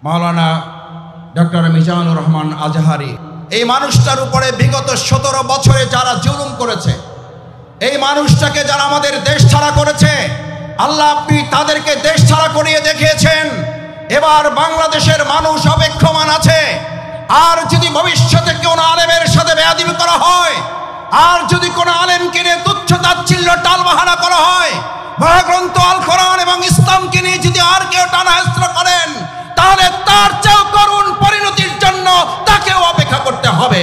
মাওলানা doctor Mizanur Rahman Azhari. এই মানুষটার উপরে বিগত 17 বছরে যারা জুলুম করেছে, এই মানুষটাকে যারা আমাদের দেশ ছাড়া করেছে, আল্লাহ আপনি তাদেরকে দেশ ছাড়া করিয়ে দেখিয়েছেন। এবার বাংলাদেশের মানুষ অপেক্ষমান আছে। আর যদি ভবিষ্যতে কোনো আলেমের সাথে বেয়াদবি করা হয়, আর যদি কোনো আলেমকে নিয়ে তুচ্ছ তাচ্ছিল্য টালবাহানা করা হয়, মহাগ্রন্থ আল কোরআন এবং ইসলামকে নিয়ে যদি আর কেউ টানাহেস্র করেন, তাহলে তার চেয়েও করুণ পরিণতির জন্য তাকেও অপেক্ষা করতে হবে।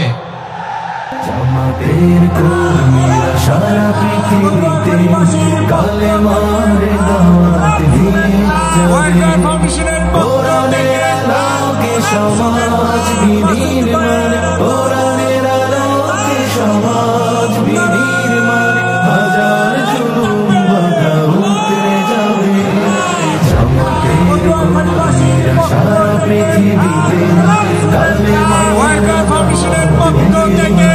জামাতের কর্মীরা সারা পৃথিবীতে কালেমার দাওয়াত দিয়ে যাবে। কোরআনের আলোকে সমাজ বিনির্মাণ, কোরআনের আলোকে সমাজ বিনির্মাণ, হাজার জুলুম বাধা উতরে যাবে। জামাতের কর্মীরা সারা পৃথিবীতে কালেমার দাওয়াত পক্ষ থেকে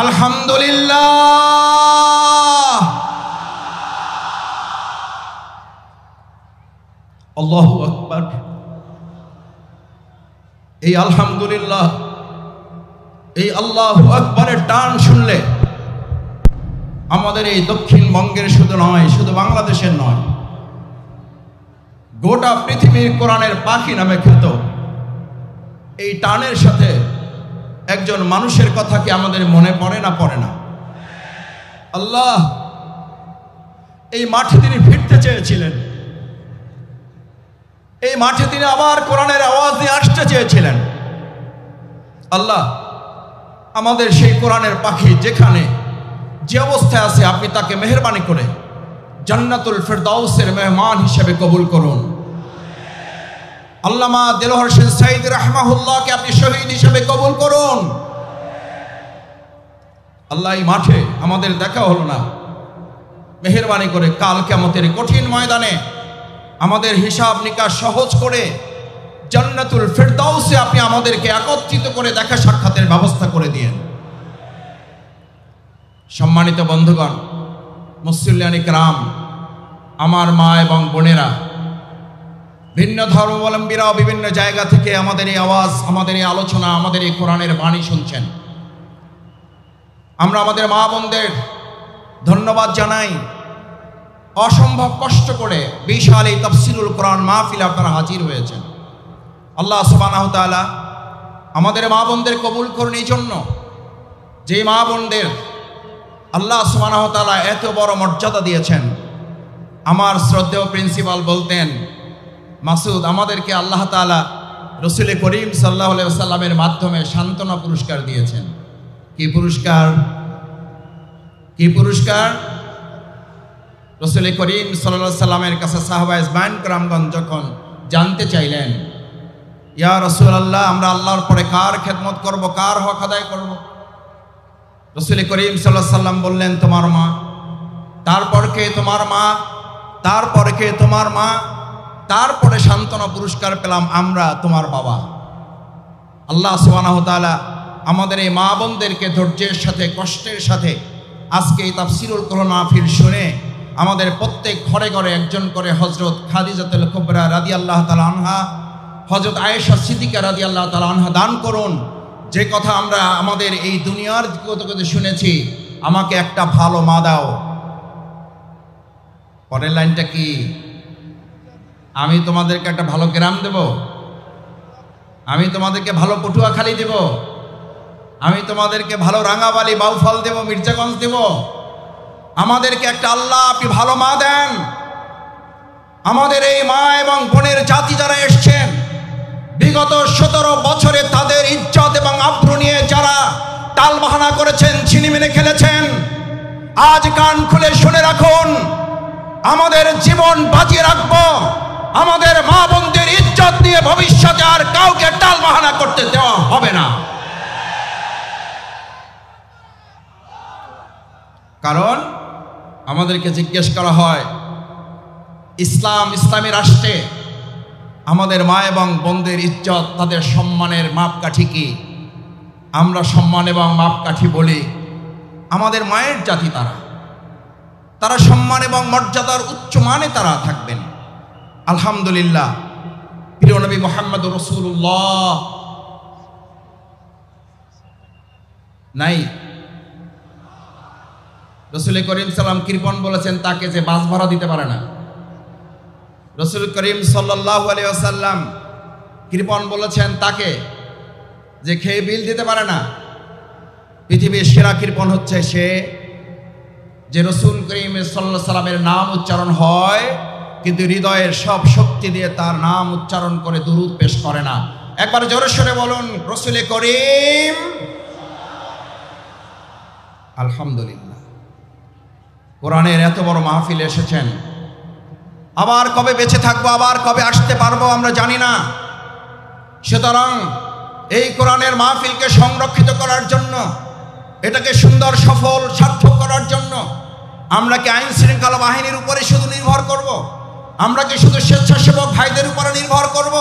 আলহামদুলিল্লাহ। আল্লাহু আকবার। এই আলহামদুলিল্লাহ, এই আল্লাহু আকবারের টান শুনলে আমাদের এই দক্ষিণবঙ্গের শুধু নয়, শুধু বাংলাদেশের নয়, গোটা পৃথিবীর কোরআনের পাখি নামে খ্যাত এই টানের সাথে একজন মানুষের কথা কি আমাদের মনে পড়ে না? পড়ে না? আল্লাহ এই মাঠে তিনি ফিরতে চেয়েছিলেন, এই মাঠে তিনি আবার কোরআনের আওয়াজ নিয়ে আসতে চেয়েছিলেন। আল্লাহ আমাদের সেই কোরআনের পাখি যেখানে যে অবস্থায় আছে, আপনি তাকে মেহেরবানি করে জান্নাতুল ফেরদাউসের মেহমান হিসেবে কবুল করুন। আল্লামা দেলোয়ার হোসেন সাঈদ রাহমাহুল্লাহকে আপনি শহীদ হিসেবে কবুল করুন। আল্লাহ এই মাঠে আমাদের দেখা হলো না, মেহেরবানি করে কাল কিয়ামতের কঠিন ময়দানে আমাদের হিসাব নিকাশ সহজ করে জান্নাতুল ফেরদাউসে আপনি আমাদেরকে একত্রিত করে দেখা সাক্ষাতের ব্যবস্থা করে দিয়েন। সম্মানিত বন্ধুগণ, মুসল্লিয়ান ইকরাম, আমার মা এবং বোনেরা, ভিন্ন ধর্মাবলম্বীরাও বিভিন্ন জায়গা থেকে আমাদের এই আওয়াজ, আমাদের এই আলোচনা, আমাদের এই কোরআনের বাণী শুনছেন। আমরা আমাদের মা বোনদের ধন্যবাদ জানাই। অসম্ভব কষ্ট করে বিশাল এই তাফসীরুল কোরআন মাহফিলে আপনারা হাজির হয়েছেন। আল্লাহ সুবহানাহু ওয়া তাআলা আমাদের মা বোনদের কবুল করুন। এই জন্য যে মা বোনদের আল্লাহ সুবহানাহু ওয়া তাআলা এত বড় মর্যাদা দিয়েছেন। আমার শ্রদ্ধেয় প্রিন্সিপাল বলতেন, মাসুদ, আমাদেরকে আল্লাহ তাআলা রসুল করিম সাল্লাল্লাহু আলাইহি ওয়াসাল্লামের মাধ্যমে সান্ত্বনা পুরস্কার দিয়েছেন। কি পুরস্কার? কি পুরস্কার? রসুল করিম সাল্লাল্লাহু আলাইহি ওয়াসাল্লামের কাছে সাহাবায়ে ইজমাইন کرامগণ যখন জানতে চাইলেন, ইয়া রাসূলুল্লাহ, আমরা আল্লাহর পরে কার খেদমত করব, কার হক আদায় করব? রসুল করিম সাল্লাল্লাহু আলাইহি ওয়াসাল্লাম বললেন, তোমার মা। তারপর কে? তোমার মা। তারপর কে? তোমার মা। তারপরে সান্ত্বনা পুরস্কার পেলাম আমরা, তোমার বাবা। আল্লাহ সুবহানাহু ওয়া তাআলা আমাদের এই মা বোনদেরকে ধৈর্যের সাথে, কষ্টের সাথে আজকে এই তাফসীরুল কোরআন মাহফিল শুনে আমাদের প্রত্যেক ঘরে ঘরে একজন করে হযরত খাদিজাতুল কুবরা রাদিয়াল্লাহু তাআলা আনহা, হযরত আয়েশা সিদ্দিকা রাদিয়াল্লাহু তাআলা আনহা দান করুন। যে কথা আমরা আমাদের এই দুনিয়ার কথা শুনেছি, আমাকে একটা ভালো মা দাও। পরের লাইনটা কি? আমি তোমাদেরকে একটা ভালো গ্রাম দেব, আমি তোমাদেরকে ভালো পটুয়াখালী দেব, আমি তোমাদেরকে ভালো রাঙাবালি, বাউফল দেব, মির্জাগঞ্জ দেব। আমাদেরকে একটা আল্লাহ আপনি ভালো মা দেন। আমাদের এই মা এবং বোনের জাতি যারা এসছেন, বিগত 17 বছরে তাদের ইজ্জত এবং আব্রু নিয়ে যারা টালবাহানা করেছেন, ছিনিমিনি খেলেছেন, আজ কান খুলে শুনে রাখুন, আমাদের জীবন বাজিয়ে রাখবো। আমাদের মা বোনদের ইজ্জত নিয়ে ভবিষ্যতে আর কাউকে টালবাহানা করতে দেওয়া হবে না। কারণ আমাদেরকে জিজ্ঞেস করা হয়, ইসলামী রাষ্ট্রে আমাদের মা এবং বোনদের ইজ্জত, তাদের সম্মানের মাপকাঠি কি? আমরা সম্মান এবং মাপকাঠি বলি, আমাদের মায়ের জাতি তারা সম্মান এবং মর্যাদার উচ্চ মানে তারা থাকবেন। আলহামদুলিল্লাহ, প্রিয় নবী মুহাম্মদ রাসূলুল্লাহ নাই, রাসূল করিম সাল্লাম কৃপণ বলেছেন তাকে যে বাস ভাড়া দিতে পারে না। রাসূল করিম সাল্লাল্লাহু আলাইহি ওয়াসাল্লাম কৃপণ বলেছেন তাকে যে খেয়ে বিল দিতে পারে না। পৃথিবীর সেরা কৃপণ হচ্ছে সে যে রাসূল করিম সাল্লাল্লাহু আলাইহি সাল্লামের নাম উচ্চারণ হয় কিন্তু হৃদয়ের সব শক্তি দিয়ে তার নাম উচ্চারণ করে দুরূদ পেশ করে না। একবার জোরে সরে বলুন রাসূল করিম। আলহামদুলিল্লাহ, কোরআনের এত বড় মাহফিলে এসেছেন। আবার কবে বেঁচে থাকবো, আবার কবে আসতে পারবো আমরা জানি না। সুতরাং এই কোরআনের মাহফিলকে সংরক্ষিত করার জন্য, এটাকে সুন্দর সফল সার্থক করার জন্য আমরা কি আইন শৃঙ্খলা বাহিনীর উপরে শুধু নির্ভর করব? আমরা কি শুধু স্বেচ্ছাসেবক ভাইদের উপরে নির্ভর করব?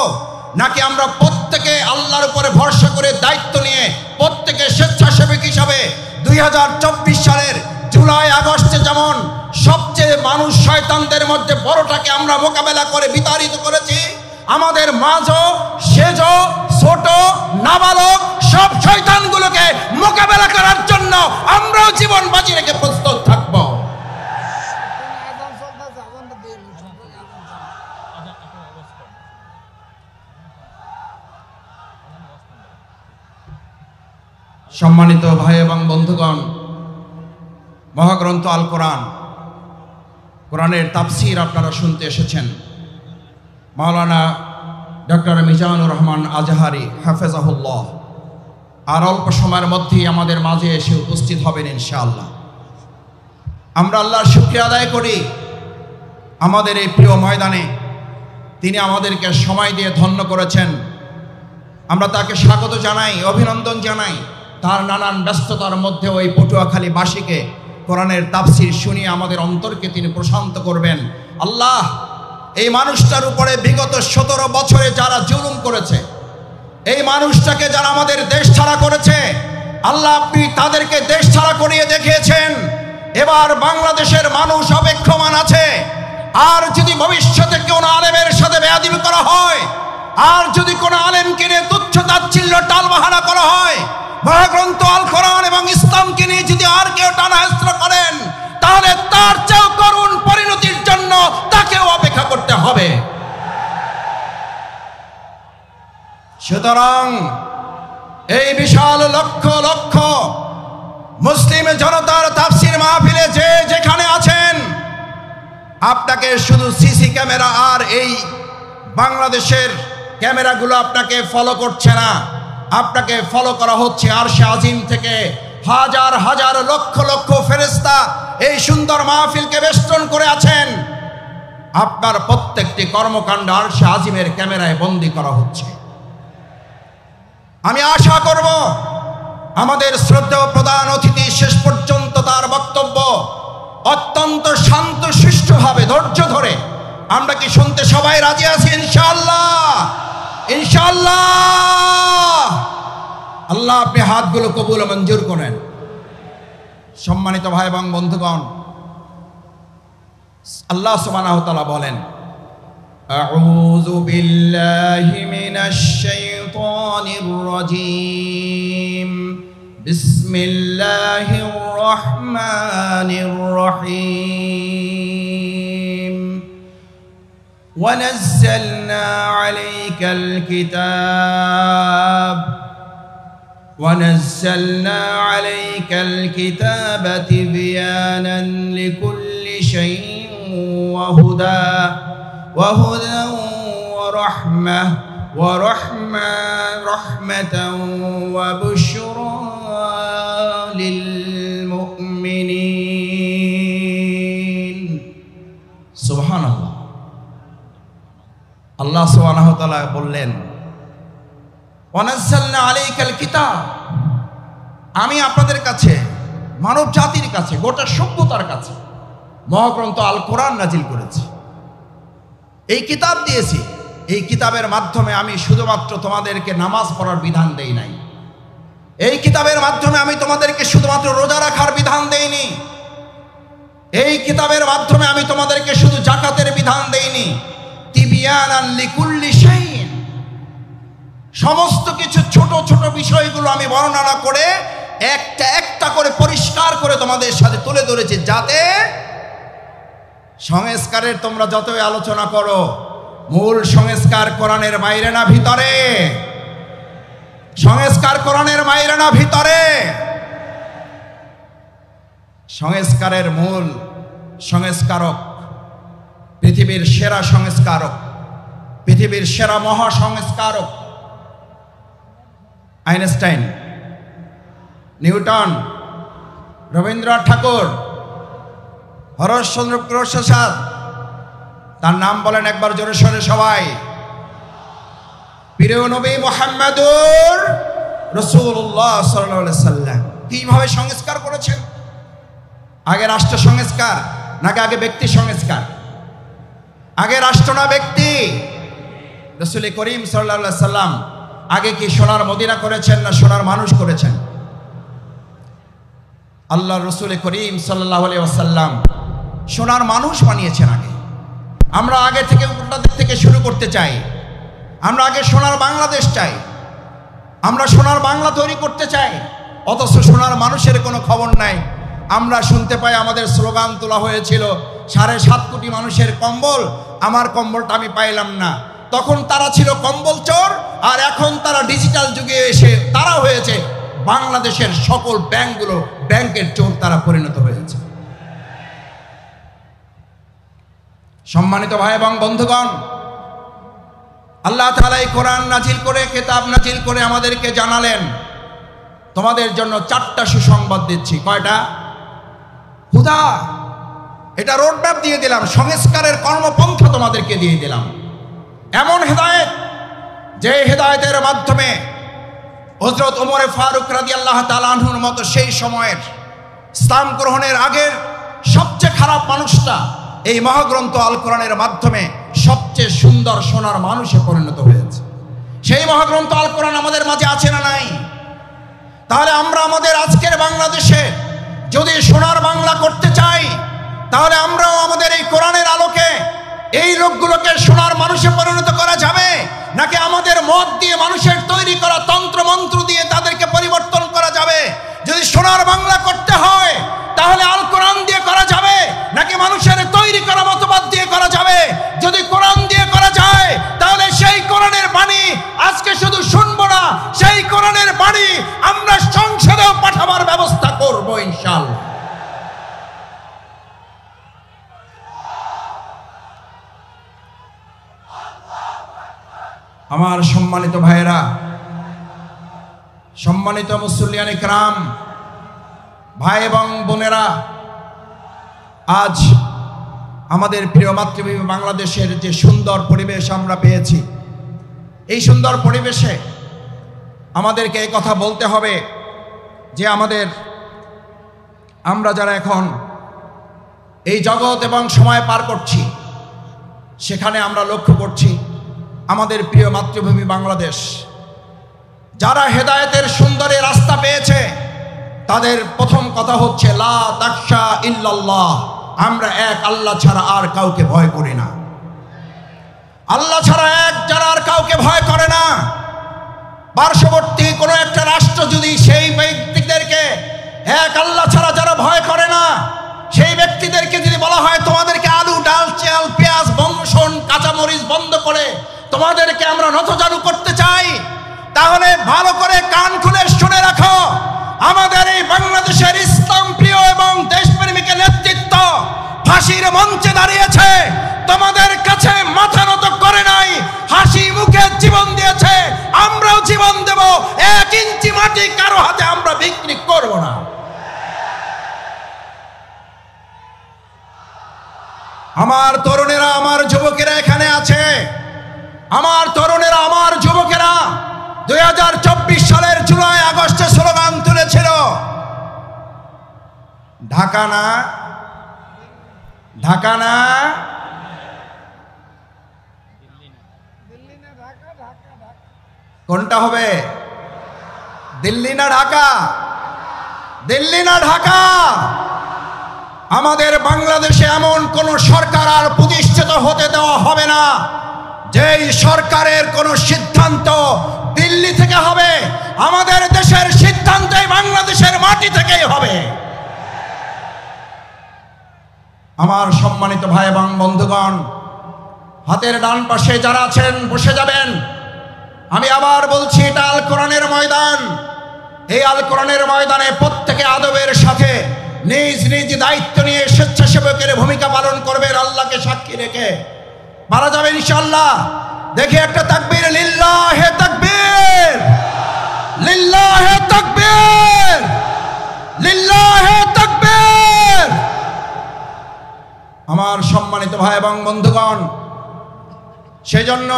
নাকি আমরা প্রত্যেকে আল্লাহর উপরে ভরসা করে দায়িত্ব নিয়ে প্রত্যেকে স্বেচ্ছাসেবক হিসাবে 2024 সালের জুলাই আগস্টে যেমন সবচেয়ে মানুষ শয়তানদের মধ্যে বড়টাকে আমরা মোকাবেলা করে বিতাড়িত করেছি, আমাদের মাঝও সেজো ছোট নাবালক সব শয়তানগুলোকে মোকাবেলা করার জন্য আমরাও জীবন বাজি রেখে প্রস্তুত থাকব। সম্মানিত ভাই এবং বন্ধুগণ, মহাগ্রন্থ আল কোরআন, কোরআনের তাফসীর আপনারা শুনতে এসেছেন। মাওলানা ডক্টর মিজানুর রহমান আজহারি হাফেজাহুল্লাহ আর অল্প সময়ের মধ্যেই আমাদের মাঝে এসে উপস্থিত হবেন ইনশাআল্লাহ। আমরা আল্লাহর শুকরিয়া আদায় করি, আমাদের এই প্রিয় ময়দানে তিনি আমাদেরকে সময় দিয়ে ধন্য করেছেন। আমরা তাকে স্বাগত জানাই, অভিনন্দন জানাই। তার নানান ব্যস্ততার মধ্যে ওই পটুয়াখালীবাসীকে কোরআনের তাফসীর শুনিয়ে আমাদের অন্তরকে তিনি প্রশান্ত করবেন। আল্লাহ, এই মানুষটার উপরে বিগত 17 বছরে যারা জুলুম করেছে, এই মানুষটাকে যারা আমাদের দেশ ছাড়া করেছে, আল্লাহ আপনি তাদেরকে দেশ ছাড়া করিয়ে দেখিয়েছেন। এবার বাংলাদেশের মানুষ অপেক্ষমান আছে। আর যদি ভবিষ্যতে কোনো আলেমের সাথে বেয়াদবি করা হয়, আর যদি কোনো আলেমকে নিয়ে তুচ্ছ তাচ্ছিল্য টালবাহানা করা হয়, মহাগ্রন্থ আল কোরআন এবং ইসলামকে নিয়ে যদি আর কেউ টানাহেস্র করেন, তাহলে তার চেয়েও করুণ পরিণতির জন্য তাকেও অপেক্ষা করতে হবে। সুতরাং এই বিশাল লক্ষ লক্ষ মুসলিম জনতার তাফসীর মাহফিলে যে যেখানে আছেন, আপনাকে শুধু সিসি ক্যামেরা আর এই বাংলাদেশের ক্যামেরাগুলো আপনাকে ফলো করছে না, আপনাকে ফলো করা হচ্ছে আরশে আজিম থেকে। হাজার হাজার লক্ষ লক্ষ ফেরেশতা এই সুন্দর মাহফিলকে বেষ্টন করে আছেন। আপনার প্রত্যেকটি কর্মকাণ্ড আরশে আজিমের ক্যামেরায় বন্দী করা হচ্ছে। আমি আশা করব আমাদের শ্রদ্ধেয় প্রধান অতিথি শেষ পর্যন্ত তার বক্তব্য অত্যন্ত শান্ত সুষ্ঠুভাবে ধৈর্য ধরে, আমরা কি শুনতে সবাই রাজি আছি? ইনশাআল্লাহ, ইনশাআল্লাহ। আল্লাহ আপনি হাতগুলো কবুল ও মঞ্জুর করেন। সম্মানিত ভাই এবং বন্ধুগণ, আল্লাহ সুবহানাহু ওয়া তাআলা বলেন, আউযু বিল্লাহি মিনাশ শাইতানির রাজীম, বিসমিল্লাহির রহমানির রহিম। ونزلنا عليك الكتاب تبيانا لكل شيء وهدى ورحمة وبشرى للمؤمنين। سبحان الله। আল্লাহ সুবহানাহু ওয়া তাআলা বললেন, ওয়ানাজ্জালনা আলাইকাল কিতাব, আমি আপনাদের কাছে, মানব জাতির কাছে, গোটা সভ্যতার কাছে মহাগ্রন্থ আল কোরআন নাজিল করেছি, এই কিতাব দিয়েছি। এই কিতাবের মাধ্যমে আমি শুধুমাত্র তোমাদেরকে নামাজ পড়ার বিধান দেই নাই, এই কিতাবের মাধ্যমে আমি তোমাদেরকে শুধুমাত্র রোজা রাখার বিধান দেইনি, এই কিতাবের মাধ্যমে আমি তোমাদেরকে শুধু যাকাতের বিধান দেইনি, তিবিয়ানান লিকুল্লি শাইইন, সমস্ত কিছু ছোট ছোট বিষয়গুলো আমি বর্ণনা করে একটা একটা করে পরিষ্কার করে তোমাদের সাথে তুলে ধরেছি, যাতে সংস্কারের তোমরা যতই আলোচনা করো, মূল সংস্কার কোরআনের বাইরে না ভিতরে, সংস্কার কোরআনের বাইরে না ভিতরে। সংস্কারের মূল সংস্কারক, পৃথিবীর সেরা সংস্কারক, পৃথিবীর সেরা মহা সংস্কারক আইনস্টাইন, নিউটন, রবীন্দ্রনাথ ঠাকুর, হরশ্চন্দ্র প্রসাদ, তার নাম বলেন একবার জোরে সোরে সবাই। প্রিয় নবী মুহাম্মদুর রাসূলুল্লাহ সাল্লাল্লাহু আলাইহি সাল্লাম কিভাবে সংস্কার করেছেন? আগে রাষ্ট্র সংস্কার নাকি আগে ব্যক্তি সংস্কার? আগে রাষ্ট্র না ব্যক্তি? রাসূল করিম সাল্লাল্লাহু আলাইহি সাল্লাম আগে কি সোনার মদিনা করেছেন না সোনার মানুষ করেছেন? আল্লাহ রাসূল করিম সাল্লাল্লাহু আলাইহি ওয়াসাল্লাম সোনার মানুষ বানিয়েছেন আগে। আমরা আগে থেকে উল্টা দিক থেকে শুরু করতে চাই, আমরা আগে সোনার বাংলাদেশ চাই, আমরা সোনার বাংলা তৈরি করতে চাই, অথচ সোনার মানুষের কোনো খবর নাই। আমরা শুনতে পাই আমাদের স্লোগান তোলা হয়েছিল 7.5 কোটি মানুষের কম্বল, আমার কম্বলটা আমি পাইলাম না। তখন তারা ছিল কম্বল চোর, আর এখন তারা ডিজিটাল যুগে এসে তারা হয়েছে বাংলাদেশের সকল ব্যাংকগুলো ব্যাংকের চোর তারা পরিণত হয়েছে। সম্মানিত ভাই এবং বন্ধুগণ, আল্লাহ তাআলা এই কোরআন নাজিল করে, কিতাব নাজিল করে আমাদেরকে জানালেন তোমাদের জন্য 4টা সুসংবাদ দিচ্ছি। কয়টা? হুদা, এটা রোডম্যাপ দিয়ে দিলাম, সংস্কারের কর্মপন্থা তোমাদেরকে দিয়ে দিলাম। এমন হেদায়েত, যে হেদায়েতের মাধ্যমে হযরত ওমর ফারুক রাদিয়াল্লাহু তাআলা আনহুর মতো সেই সময়ের ইসলাম গ্রহণের আগের সবচেয়ে খারাপ মানুষটা এই মহাগ্রন্থ আল কোরআনের মাধ্যমে সবচেয়ে সুন্দর সোনার মানুষে পরিণত হয়েছে। সেই মহাগ্রন্থ আল কোরআন আমাদের মাঝে আছে না নাই? তাহলে আমরা আমাদের আজকের বাংলাদেশে যদি সোনার বাংলা করতে চাই, তাহলে আমরাও আমাদের এই কোরআনের আলোকে এই লোকগুলোকে সোনার মানুষে পরিণত করা যাবে, নাকি আমাদের মত দিয়ে মানুষের তৈরি করা তন্ত্র মন্ত্র দিয়ে তাদেরকে পরিবর্তন করা যাবে? যদি সোনার বাংলা করতে হয় তাহলে আল কোরআন দিয়ে করা যাবে, নাকি মানুষের তৈরি করা মতবাদ দিয়ে করা যাবে? যদি কোরআন দিয়ে করা যায় তাহলে সেই কোরআনের বাণী আজকে শুধু শুনবো না, সেই কোরআনের বাণী আমরা সংসদেও পাঠাবার ব্যবস্থা করব ইনশাআল্লাহ। আমার সম্মানিত ভাইয়েরা, সম্মানিত মুসল্লিয়ান ইকরাম, ভাই এবং বোনেরা, আজ আমাদের প্রিয় মাতৃভূমি বাংলাদেশের যে সুন্দর পরিবেশ আমরা পেয়েছি, এই সুন্দর পরিবেশে আমাদেরকে এই কথা বলতে হবে যে আমরা যারা এখন এই জগৎ এবং সময় পার করছি, সেখানে আমরা লক্ষ্য করছি আমাদের প্রিয় মাতৃভূমি বাংলাদেশ যারা হেদায়েতের সুন্দরী রাস্তা পেয়েছে, তাদের প্রথম কথা হচ্ছে লা তাখশা ইল্লাল্লাহ, আমরা এক আল্লাহ ছাড়া আর কাউকে ভয় করি না। আল্লাহ ছাড়া এক যারা আর কাউকে ভয় করে না। পার্শ্ববর্তী কোনো একটা রাষ্ট্র যদি সেই ব্যক্তিদেরকে এক আল্লাহ ছাড়া যারা ভয় করে না, সেই ব্যক্তিদেরকে যদি বলা হয় তোমাদেরকে আলু, ডাল, চাল, পেঁয়াজ, বংশন, কাঁচামরিচ বন্ধ করে তোমাদেরকে আমরা নতজানু করতে চাই, তাহলে ভালো করে কান খুলে শুনে রাখো, আমাদের এই বাংলাদেশের ইসলাম প্রিয় এবং দেশপ্রেমিক নেতৃত্ব ফাঁসির মঞ্চে দাঁড়িয়েছে, তোমাদের কাছে মাথা নত করে নাই, হাসি মুখে জীবন দিয়েছে। আমরাও জীবন দেব, 1 ইঞ্চি মাটি কারো হাতে আমরা বিক্রি করব না। আমার তরুণেরা, আমার যুবকেরা এখানে আছে, আমার তরুণেরা, আমার যুবকেরা 2024 সালের জুলাই আগস্টে স্লোগান তুলেছিল, ঢাকা না, ঢাকা না, কোনটা হবে? দিল্লি না ঢাকা? দিল্লি না ঢাকা? আমাদের বাংলাদেশে এমন কোন সরকার আর প্রতিষ্ঠিত হতে দেওয়া হবে না যেই সরকারের কোন সিদ্ধান্ত দিল্লি থেকে হবে। আমাদের দেশের সিদ্ধান্তই বাংলাদেশের মাটি থেকেই হবে। আমার সম্মানিত ভাই এবং বন্ধুগণ, হাতের ডান পাশে যারা আছেন বসে যাবেন। আমি আবার বলছি, এটা আল কোরআনের ময়দান। এই আল কোরআনের ময়দানে প্রত্যেকে আদবের সাথে নিজ নিজ দায়িত্ব নিয়ে স্বেচ্ছাসেবকের ভূমিকা পালন করবেন, আল্লাহকে সাক্ষী রেখে। পারা যাবে ইনশাআল্লাহ। দেখি একটা তাকবীর, লিল্লাহে তাকবীর, লিল্লাহে তাকবীর, লিল্লাহে তাকবীর। আমার সম্মানিত ভাই এবং বন্ধুগণ, সেজন্য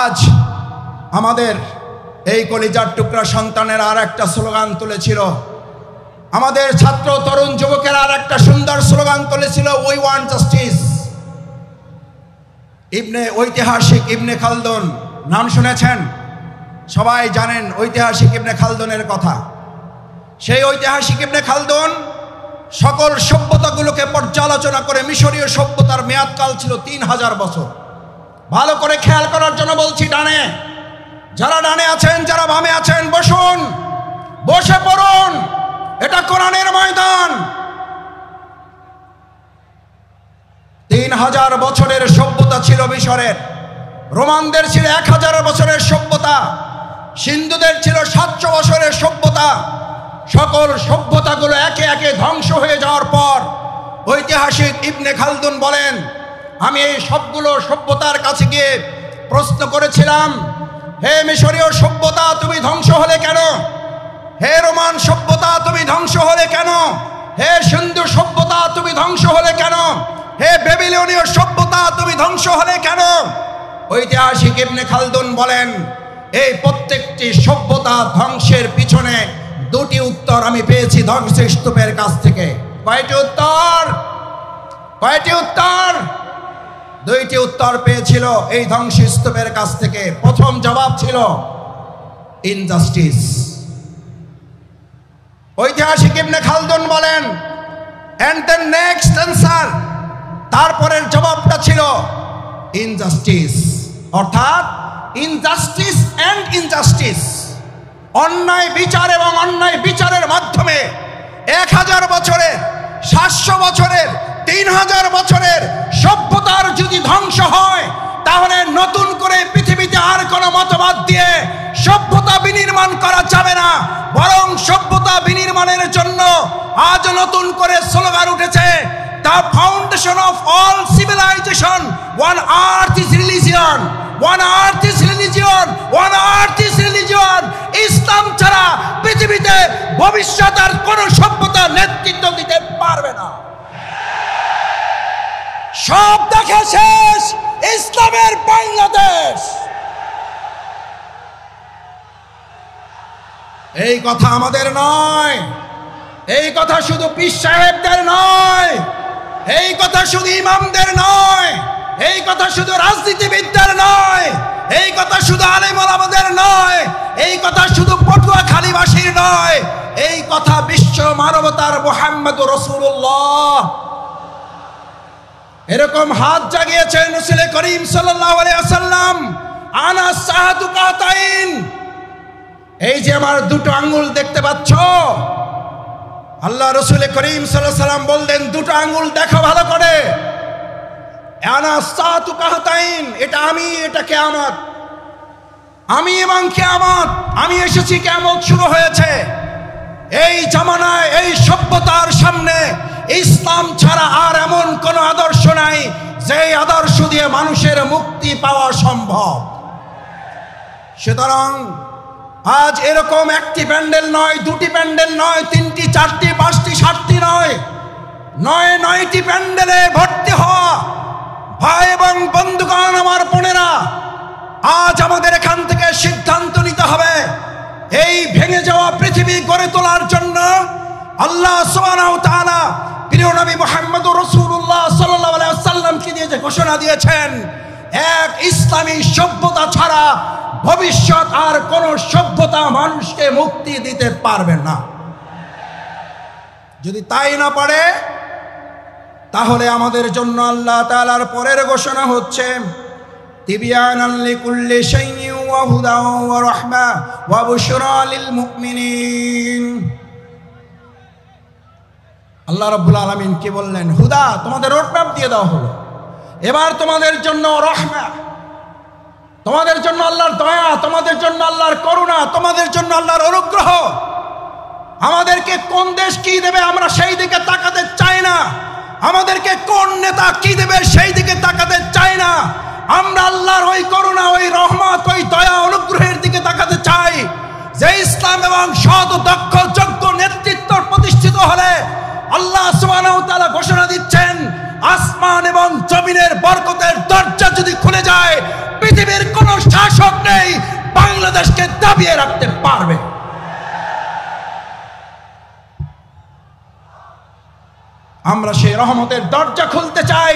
আজ আমাদের এই কলিজার টুকরা সন্তানের আর একটা স্লোগান তুলেছিল, আমাদের ছাত্র তরুণ যুবকেরা আর একটা সুন্দর স্লোগান তুলেছিল, উই ওয়ান্ট জাস্টিস। ঐতিহাসিক ইবনে খালদুন নাম শুনেছেন? সবাই জানেন ঐতিহাসিক ইবনে খালদুনের কথা। সেই ঐতিহাসিক ইবনে খালদুন সকল সভ্যতাগুলোকে পর্যালোচনা করে, মিশরীয় সভ্যতার মেয়াদকাল ছিল 3000 বছর। ভালো করে খেয়াল করার জন্য বলছি, ডানে যারা ডানে আছেন, যারা বামে আছেন, বসুন, বসে পড়ুন। এটা কোরআনের ময়দান। 3000 বছরের সভ্যতা ছিল মিশরের, রোমানদের ছিল 1000 বছরের সভ্যতা, সিন্ধুদের ছিল 700 বছরের সভ্যতা। সকল সভ্যতাগুলো একে একে ধ্বংস হয়ে যাওয়ার পর ঐতিহাসিক ইবনে খালদুন বলেন, আমি এই সবগুলো সভ্যতার কাছে গিয়ে প্রশ্ন করেছিলাম, হে মিশরীয় সভ্যতা তুমি ধ্বংস হলে কেন? হে রোমান সভ্যতা তুমি ধ্বংস হলে কেন? হে সিন্ধু সভ্যতা তুমি ধ্বংস হলে কেন? হে বেবিলনীয় সভ্যতা তুমি ধ্বংস হলে কেন? ঐতিহাসিক ইবনে খালদুন বলেন, এই প্রত্যেকটি সভ্যতা ধ্বংসের পিছনে দুটি উত্তর আমি পেয়েছি ধ্বংসস্তূপের কাছ থেকে। কয়টি উত্তর? কয়টি উত্তর? দুইটি উত্তর পেয়েছিল এই ধ্বংসস্তূপের কাছ থেকে। প্রথম জবাব ছিল ইনজাস্টিস। ঐতিহাসিক ইবনে খালদুন বলেন, এন্ড দ্য নেক্সট অ্যান্সার, তারপরের জবাবটা ছিল ইনজাস্টিস, অর্থাৎ ইনজাস্টিস এন্ড ইনজাস্টিস, অন্যায় বিচার এবং অন্যায় বিচারের মাধ্যমে 1000 বছরের, 700 বছরের, 3000 বছরের সভ্যতার যদি ধ্বংস হয়, তাহলে নতুন করে পৃথিবীতে আর কোনো মতবাদ দিয়ে সভ্যতা বিনির্মাণ করা যাবে না। বরং সভ্যতা বিনির্মাণের জন্য আজ নতুন করে স্লোগান উঠেছে, the foundation of all civilization, one earth is religion, one earth is religion, one earth is religion. ইসলাম ছাড়া পৃথিবীতে ভবিষ্যৎ আর কোন সভ্যতা নেতৃত্ব দিতে পারবে না। সব দেখে শেষ ইসলামের বাংলাদেশ। এই কথা আমাদের নয়, এই কথা শুধু পীর সাহেবদের নয়, এই কথা শুধু ইমামদের নয়, এই কথা শুধু রাজনীতিবিদদের নয়, এই কথা শুধু আলেম ওলামাদের নয়, এই কথা শুধু পটুয়াখালীবাসীর নয়, এই কথা বিশ্ব মানবতার মুহাম্মদুর রাসূলুল্লাহ। এরকম হাত জাগিয়েছেন রাসূল করিম সাল্লাল্লাহু আলাইহি ওয়াসাল্লাম, আনা সাহাতু কাতাইন, এই যে আমার দুটো আঙ্গুল দেখতে পাচ্ছ, আল্লাহ রাসূল করিম সাল্লাল্লাহু আলাইহি ওয়াসাল্লাম বললেন, দুটো আঙ্গুল দেখো ভালো করে, আনা সাহাতু কাতাইন, এটা আমি, এটা কিয়ামত, আমি এবং কিয়ামত, আমি এসেছি, কিয়ামত শুরু হয়েছে। এই জামানায় এই সভ্যতার সামনে ইসলাম ছাড়া আর এমন কোন আদর্শ নাই যে আদর্শ দিয়ে মানুষের মুক্তি পাওয়া সম্ভব। সুতরাং আজ এরকম একটি প্যান্ডেল নয়, দুটি প্যান্ডেল নয়, 3টি, 4টি, 5টি, 7টি নয়, 9টি প্যান্ডেলে ভর্তি হওয়া ভাই এবং বন্ধুগণ, আমার বোনেরা, আজ আমাদের এখান থেকে সিদ্ধান্ত নিতে হবে, এই ভেঙে যাওয়া পৃথিবী গড়ে তোলার জন্য আল্লাহ সুবহানাহু ওয়া তাআলা প্রিয় নবী মুহাম্মদুর রাসূলুল্লাহ সাল্লাল্লাহু আলাইহি ওয়াসাল্লামকে দিয়ে যে ঘোষণা দিয়েছেন, এক ইসলামী সভ্যতা ছাড়া ভবিষ্যৎ আর কোন সভ্যতা মানুষকে মুক্তি দিতে পারবে না। যদি তাই না পারে, তাহলে আমাদের জন্য আল্লাহ তাআলার পরের ঘোষণা হচ্ছে তিবিয়ানান লিকুল্লি শাইইন ওয়া হুদাও ওয়া রাহমা ওয়া বুশরা লিল মুমিনিন। আল্লাহ রাব্বুল আলামিন কি বললেন? হুদা, তোমাদের রোডম্যাপ দিয়ে দেওয়া হলো। এবার তোমাদের জন্য রহমা, তোমাদের জন্য আল্লাহর দয়া, তোমাদের জন্য আল্লাহর করুণা, তোমাদের জন্য আল্লাহর অনুগ্রহ। আমাদেরকে কোন দেশ কি দেবে আমরা সেই দিকে তাকাতে চাই না, আমাদেরকে কোন নেতা কি দেবে সেই দিকে তাকাতে চাই না। আমরা আল্লাহর ওই করুণা, ওই রহমত, ওই দয়া, অনুগ্রহের দিকে তাকাতে চাই, যে ইসলাম এবং সৎ, দক্ষ, যোগ্য নেতৃত্ব প্রতিষ্ঠিত হলে আল্লাহ সুবহানাহু ওয়া তাআলা ঘোষণা দিচ্ছেন, আসমান এবং জমিনের বরকতের দরজা যদি খুলে যায়, পৃথিবীর কোন শাসক নেই বাংলাদেশকে দাবিয়ে রাখতে পারবে। আমরা সেই রহমতের দরজা খুলতে চাই।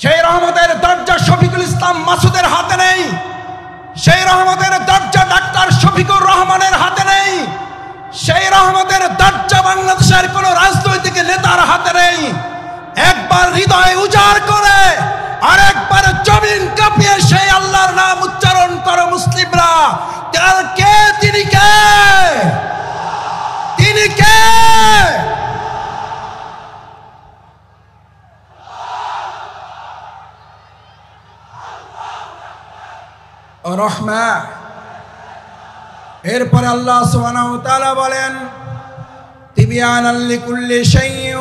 সেই রহমতের দরজা শফিকুল ইসলাম মাসুদের হাতে নেই, সেই রহমতের দরজা ডাক্তার শফিকুর রহমানের হাতে নেই, সেই রহমতের দরজা বাংলাদেশের কোন রাজনৈতিক নেতার হাতে নেই। একবার হৃদয় উজাড় করে আর একবার জমিন কাঁপিয়ে সেই আল্লাহর নাম উচ্চারণ করো মুসলিমরা, কে? তিনি কে? তিনি কে? রহমা। এরপরে আল্লাহ সুবহানাহু ওয়া তাআলা বলেন তিবিয়ানান লিকুল্লি শাইইন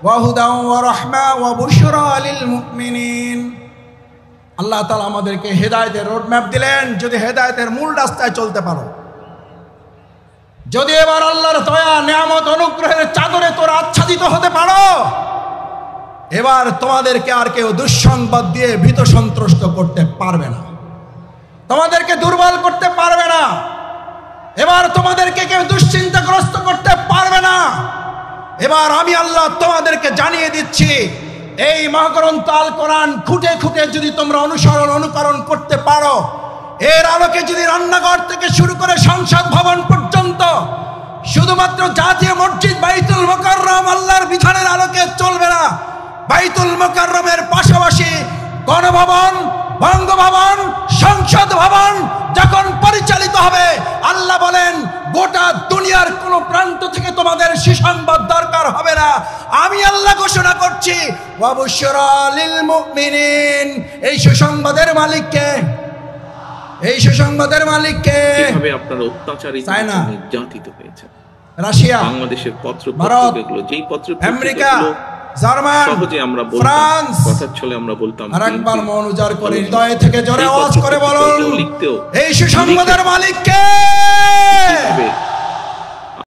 ওয়া হুদাও ওয়া রাহমা ওয়া বুশরা লিল মুমিনিন। আল্লাহ তাআলা আমাদেরকে হেদায়েতের রোডম্যাপ দিলেন। যদি হেদায়েতের মূল রাস্তায় চলতে পারো, যদি এবার আল্লাহর দয়া, নিয়ামত, অনুগ্রহের চাদরে তোরা আচ্ছাদিত হতে পারো, এবার তোমাদেরকে আর কেউ দুঃসংবাদ দিয়ে ভীত সন্ত্রস্ত করতে পারবে না, তোমাদেরকে দুর্বল করতে পারবে না, এবার তোমাদেরকে কেউ দুশ্চিন্তাগ্রস্ত করতে পারবে না। এবার আমি আল্লাহ তোমাদেরকে জানিয়ে দিচ্ছি, এই মহাগ্রন্থ আল কোরআন খুঁটে খুঁটে যদি তোমরা অনুকরণ করতে পারো, এর আলোকে যদি রান্নাঘর থেকে শুরু করে সংসদ ভবন পর্যন্ত শুধুমাত্র জাতীয় মসজিদ বাইতুল মুকাররম আল্লাহর বিধানের আলোকে চলবে না, বাইতুল মুকাররমের পাশাপাশি গণভবন, বঙ্গভবন, সংসদ ভবন যখন পরিচালিত হবে, আল্লাহ বলেন গোটা দুনিয়ার কোন প্রান্ত থেকে তোমাদের সুসংবাদ দরকার হবে না। আমি আল্লাহ ঘোষণা করছি ওয়া বুশরা লিল মুমিনিন। এই সুসংবাদের মালিক কে? এই সুসংবাদের মালিক কে? কিভাবে আপনারা অত্যাচারিত, নির্যাতিত হয়েছেন। রাশিয়া, বাংলাদেশের পত্র ভারত, যেই পত্র আমেরিকা, জার্মান, সহজে আমরা ফ্রান্স, কথার ছলে আমরা বলতাম। আরেকবার মন উজাড় করে হৃদয় থেকে জোরে আওয়াজ করে বলুন, এই সুসংবাদের মালিক কে?